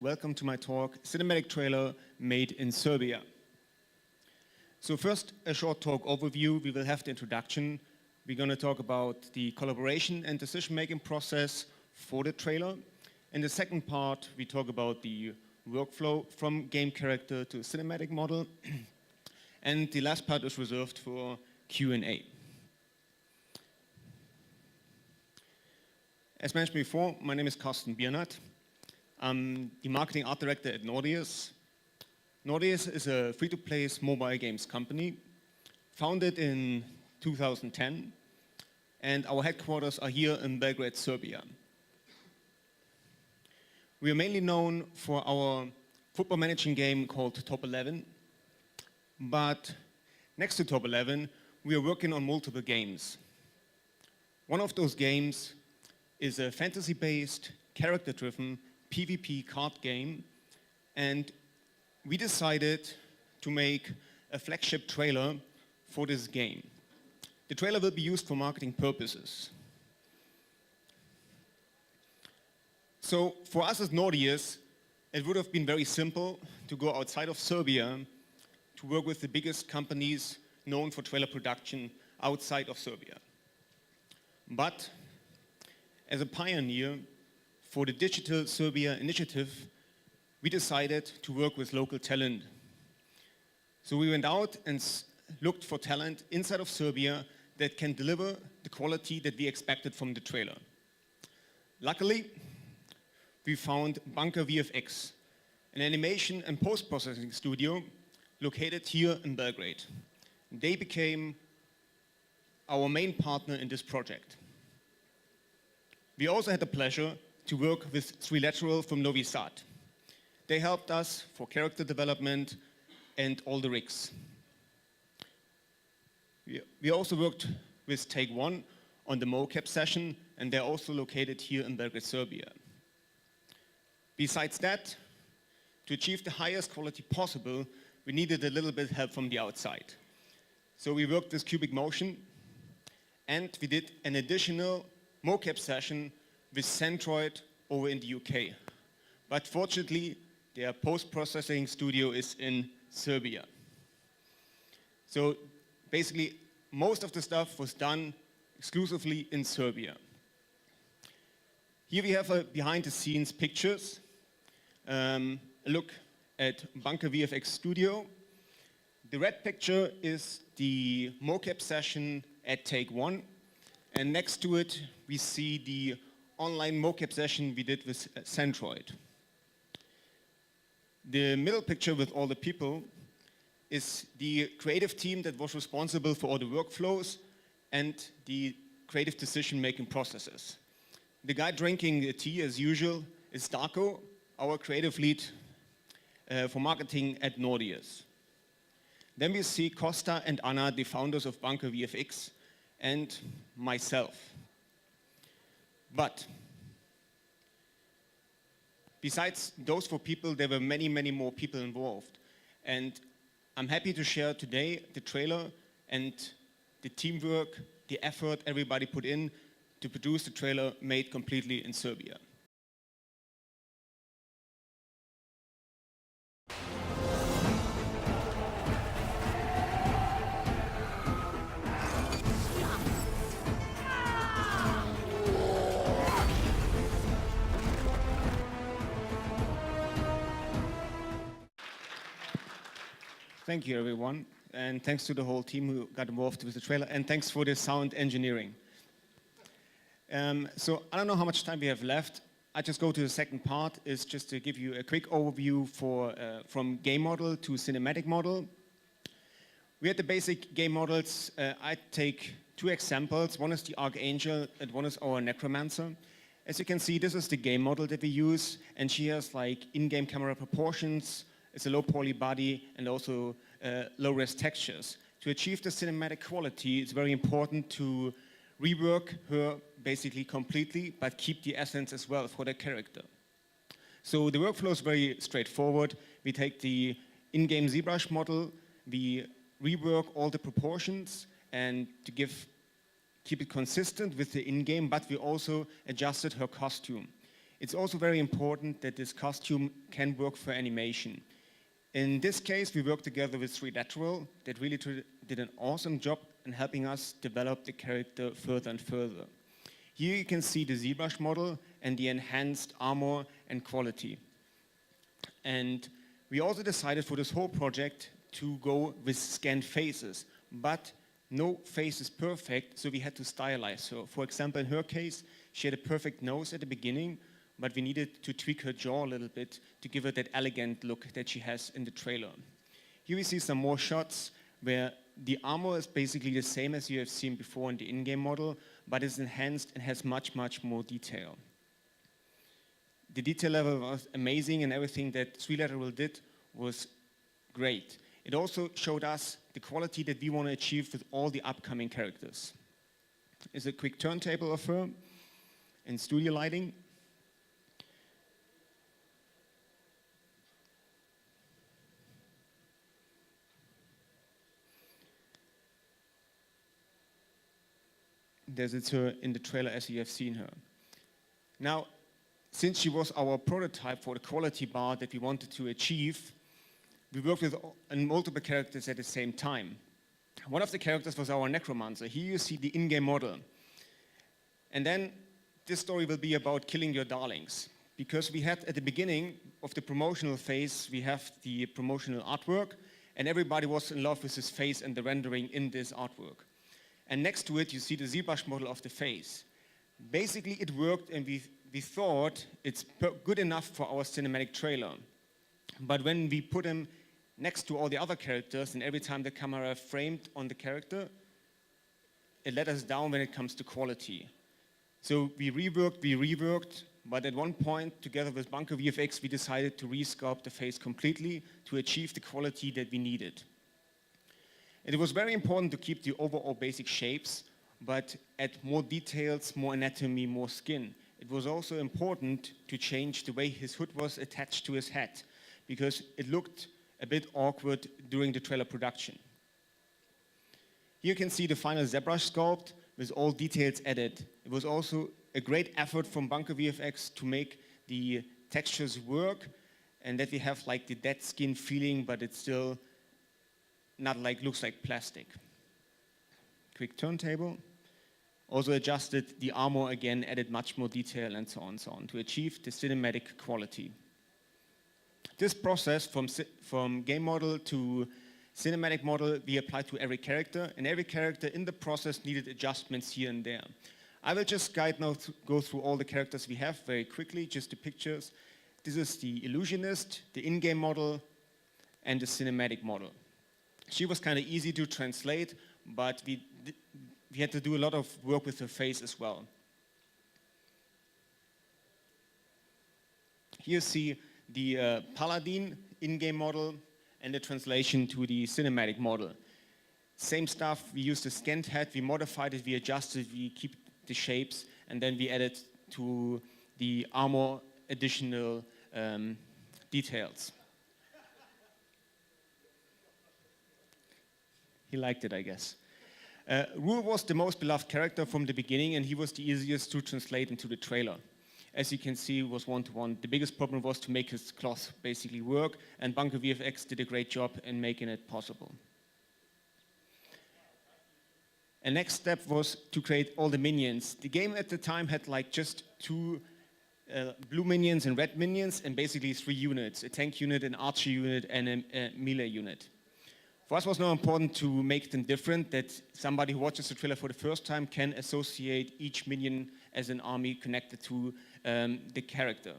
Welcome to my talk, Cinematic Trailer Made in Serbia. So first, a short talk overview. We will have the introduction. We're going to talk about the collaboration and decision-making process for the trailer. In the second part, we talk about the workflow from game character to cinematic model. And the last part is reserved for Q&A. As mentioned before, my name is Carsten Biernat. I'm the marketing art director at Nordeus. Nordeus is a free-to-play mobile games company founded in 2010, and our headquarters are here in Belgrade, Serbia. We are mainly known for our football managing game called Top 11, but next to Top 11, we are working on multiple games. One of those games is a fantasy-based, character-driven PvP card game, and we decided to make a flagship trailer for this game. The trailer will be used for marketing purposes. So for us as Nordeus, it would have been very simple to go outside of Serbia to work with the biggest companies known for trailer production outside of Serbia. But as a pioneer for the Digital Serbia initiative, we decided to work with local talent. So we went out and looked for talent inside of Serbia that can deliver the quality that we expected from the trailer. Luckily, we found Bunker VFX, an animation and post-processing studio located here in Belgrade. They became our main partner in this project. We also had the pleasure to work with Trilateral from Novi Sad. They helped us for character development and all the rigs. We also worked with Take One on the mocap session, and they're also located here in Belgrade, Serbia. Besides that, to achieve the highest quality possible, we needed a little bit help from the outside. So we worked with Cubic Motion, and we did an additional mocap session with Centroid over in the UK. But fortunately, their post-processing studio is in Serbia. So basically, most of the stuff was done exclusively in Serbia. Here we have a behind-the-scenes pictures, a look at Bunker VFX Studio. The red picture is the mocap session at Take One, and next to it, we see the online mocap session we did with Centroid. The middle picture with all the people is the creative team that was responsible for all the workflows and the creative decision-making processes. The guy drinking the tea, as usual, is Darko, our creative lead for marketing at Nordeus. Then we see Costa and Anna, the founders of Bunker VFX, and myself. But besides those four people, there were many, many more people involved. And I'm happy to share today the trailer and the teamwork, the effort everybody put in to produce the trailer made completely in Serbia. Thank you, everyone, and thanks to the whole team who got involved with the trailer, and thanks for the sound engineering. So I don't know how much time we have left. I just go to the second part, is just to give you a quick overview from game model to cinematic model. We had the basic game models. I take two examples. One is the Archangel, and one is our Necromancer. As you can see, this is the game model that we use, and she has like in-game camera proportions. It's a low poly body and also low-res textures. To achieve the cinematic quality, it's very important to rework her basically completely, but keep the essence as well for the character. So the workflow is very straightforward. We take the in-game ZBrush model, we rework all the proportions, and to keep it consistent with the in-game, but we also adjusted her costume. It's also very important that this costume can work for animation. In this case, we worked together with 3Lateral that really did an awesome job in helping us develop the character further and further. Here you can see the ZBrush model and the enhanced armor and quality. And we also decided for this whole project to go with scanned faces, but no face is perfect, so we had to stylize her. For example, in her case, she had a perfect nose at the beginning, but we needed to tweak her jaw a little bit to give her that elegant look that she has in the trailer. Here we see some more shots where the armor is basically the same as you have seen before in the in-game model, but is enhanced and has much, much more detail. The detail level was amazing, and everything that 3Lateral did was great. It also showed us the quality that we want to achieve with all the upcoming characters. Is a quick turntable of her in studio lighting. There's her in the trailer as you have seen her. Now, since she was our prototype for the quality bar that we wanted to achieve, we worked with multiple characters at the same time. One of the characters was our necromancer. Here you see the in-game model. And then this story will be about killing your darlings. Because we had at the beginning of the promotional phase, we have the promotional artwork, and everybody was in love with his face and the rendering in this artwork. And next to it, you see the ZBrush model of the face. Basically, it worked, and we thought it's good enough for our cinematic trailer. But when we put him next to all the other characters, and every time the camera framed on the character, it let us down when it comes to quality. So we reworked, but at one point, together with Bunker VFX, we decided to resculpt the face completely to achieve the quality that we needed. It was very important to keep the overall basic shapes, but add more details, more anatomy, more skin. It was also important to change the way his hood was attached to his head, because it looked a bit awkward during the trailer production. Here you can see the final ZBrush sculpt with all details added. It was also a great effort from Bunker VFX to make the textures work, and that we have like the dead skin feeling, but it's still not like looks like plastic. Quick turntable. Also adjusted the armor again, added much more detail and so on to achieve the cinematic quality. This process from game model to cinematic model we applied to every character, and every character in the process needed adjustments here and there. I will just go through all the characters we have very quickly, just the pictures. This is the illusionist, the in-game model, and the cinematic model. She was kind of easy to translate, but we had to do a lot of work with her face as well. Here you see the Paladin in-game model and the translation to the cinematic model. Same stuff, we used the scanned head, we modified it, we adjusted, we keep the shapes, and then we added to the armor additional details. He liked it, I guess. Rue was the most beloved character from the beginning, and he was the easiest to translate into the trailer. As you can see, it was one-to-one. The biggest problem was to make his cloth basically work, and Bunker VFX did a great job in making it possible. A next step was to create all the minions. The game at the time had like just two blue minions and red minions, and basically 3 units, a tank unit, an archer unit, and a melee unit. For us, it was now important to make them different, that somebody who watches the trailer for the first time can associate each minion as an army connected to the character.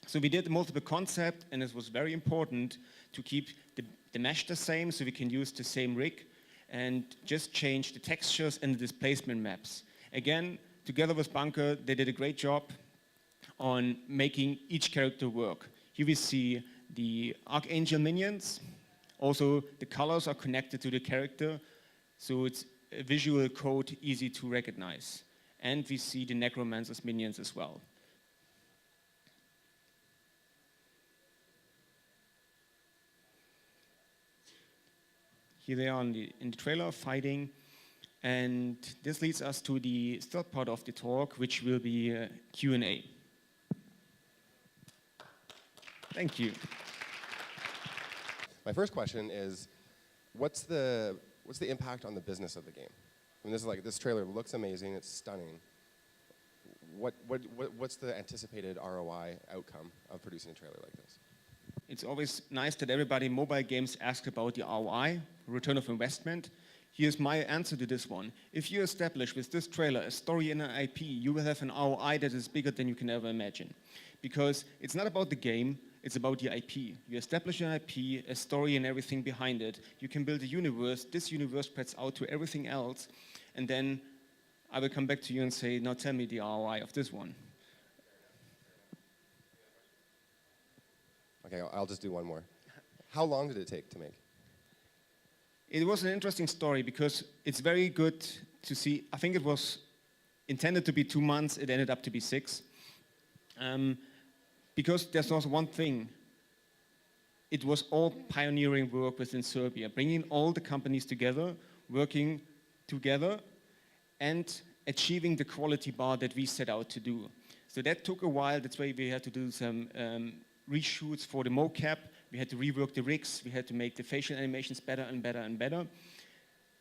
So we did a multiple concept, and it was very important to keep the mesh the same, so we can use the same rig, and just change the textures and the displacement maps. Again, together with Bunker, they did a great job on making each character work. Here we see the Archangel minions. Also, the colors are connected to the character, so it's a visual code easy to recognize. And we see the Necromancer's minions as well. Here they are in the trailer fighting, and this leads us to the third part of the talk, which will be Q&A. Thank you. My first question is, what's the impact on the business of the game? I mean, this trailer looks amazing. It's stunning. What's the anticipated ROI outcome of producing a trailer like this? It's always nice that everybody in mobile games asks about the ROI, return of investment. Here's my answer to this one. If you establish with this trailer a story and an IP, you will have an ROI that is bigger than you can ever imagine. Because it's not about the game, it's about the IP. You establish an IP, a story and everything behind it. You can build a universe. This universe spreads out to everything else. And then I will come back to you and say, now tell me the ROI of this one. Okay, I'll just do one more. How long did it take to make? It was an interesting story because it's very good to see. I think it was intended to be 2 months. It ended up to be 6. Because there's also one thing. It was all pioneering work within Serbia, bringing all the companies together, working together, and achieving the quality bar that we set out to do. So that took a while. That's why we had to do some reshoots for the mocap. We had to rework the rigs. We had to make the facial animations better and better and better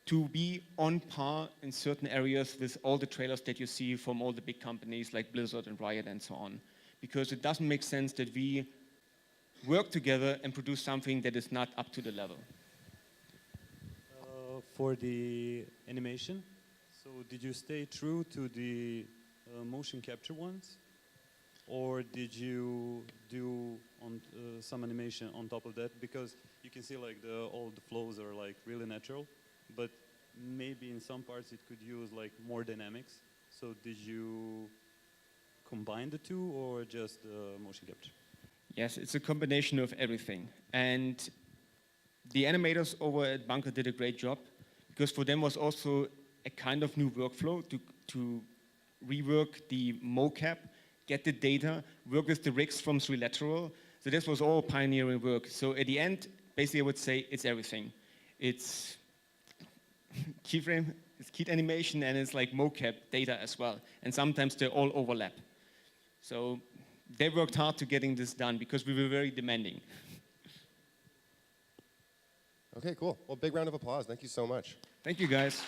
to be on par in certain areas with all the trailers that you see from all the big companies like Blizzard and Riot and so on. Because it doesn't make sense that we work together and produce something that is not up to the level. For the animation, so did you stay true to the motion capture ones? Or did you do some animation on top of that? Because you can see like all the flows are like really natural, but maybe in some parts it could use like more dynamics. So did you combine the two or just motion capture? Yes, it's a combination of everything. And the animators over at Bunker did a great job because for them was also a kind of new workflow to rework the mocap, get the data, work with the rigs from 3-lateral. So this was all pioneering work. So at the end, basically I would say it's everything. It's keyframe, it's keyed animation, and it's like mocap data as well. And sometimes they all overlap. So they worked hard to getting this done because we were very demanding. Okay, cool. Well, big round of applause. Thank you so much. Thank you, guys.